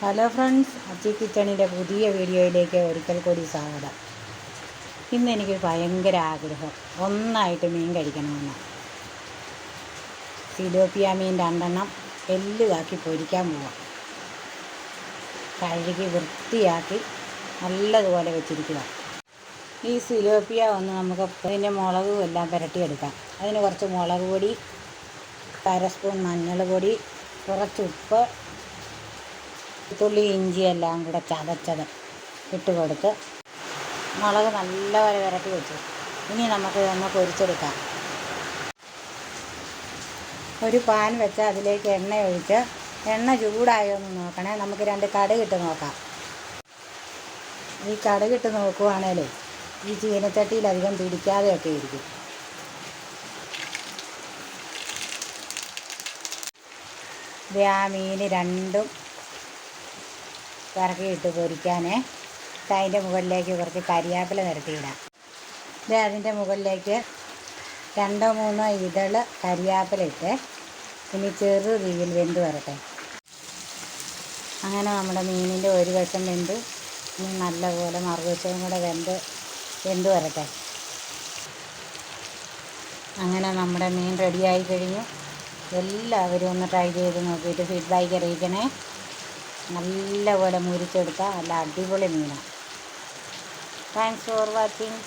Hello friends, അച്ചി കിച്ചണിൻ്റെ പുതിയ വീഡിയോയിലേക്ക് ഒരിക്കൽ കൂടി സ്വാഗതം. ഇന്ന് എനിക്ക് ഭയങ്കര ആഗ്രഹം ഒന്നായിട്ട് മീൻ കഴിക്കണമെന്ന്. സിലോപ്പിയ മീൻ 2 എല്ലുകാക്കി പൊരിക്കാൻ പോവാം. കഴുകി വൃത്തിയാക്കി നല്ലതുപോലെ വെച്ചിരിക്കുക. ഈ സിലോപ്പിയ ഒന്ന് നമുക്ക് അതിൻ്റെ മുളകും എല്ലാം പുരട്ടിയെടുക്കാം. അതിന് കുറച്ച് മുളക് പൊടി, 1/2 സ്പൂൺ മഞ്ഞൾ പൊടി, കുറച്ച് ഉപ്പ്, വെളുത്തുള്ളി ഇഞ്ചി എല്ലാം കൂടെ ചതച്ചത് ഇട്ട് കൊടുത്ത് മുളക് നല്ലപോലെ പുരട്ടി വെച്ചു. ഇനി നമുക്ക് ഇതൊന്ന് പൊരിച്ചെടുക്കാം. ഒരു പാൻ വെച്ച് അതിലേക്ക് എണ്ണ ഒഴിച്ച് എണ്ണ ചൂടായോ എന്ന് നോക്കണേ. നമുക്ക് 2 കടുകിട്ട് നോക്കാം. ഈ കടുകിട്ട് നോക്കുവാണേലേ ഈ ചീനച്ചട്ടിയിൽ അധികം പിടിക്കാതെയൊക്കെ ഇരിക്കും. ഇത് ആ മീൻ 2 കറക്കിയിട്ട് പൊരിക്കാനേ. അതിൻ്റെ മുകളിലേക്ക് കുറച്ച് കരിയാപ്പില നിരത്തിയിടാം. ഇത് അതിൻ്റെ മുകളിലേക്ക് 2-3 ഇതൾ കരിയാപ്പില ഇട്ട് ഇനി ചെറു തീയിൽ വെന്ത് വരട്ടെ. അങ്ങനെ നമ്മുടെ മീനിൻ്റെ ഒരു വശം വെന്തു. ഇനി നല്ലപോലെ മറുവശവും കൂടെ വെന്ത് വരട്ടെ. അങ്ങനെ നമ്മുടെ മീൻ റെഡിയായി കഴിഞ്ഞു. എല്ലാവരും ഒന്ന് ട്രൈ ചെയ്ത് നോക്കിയിട്ട് ഫീഡ്ബാക്ക് അറിയിക്കണേ. നല്ലപോലെ മുരിച്ചെടുത്താൽ നല്ല അടിപൊളി മീനാണ്. Thanks for watching.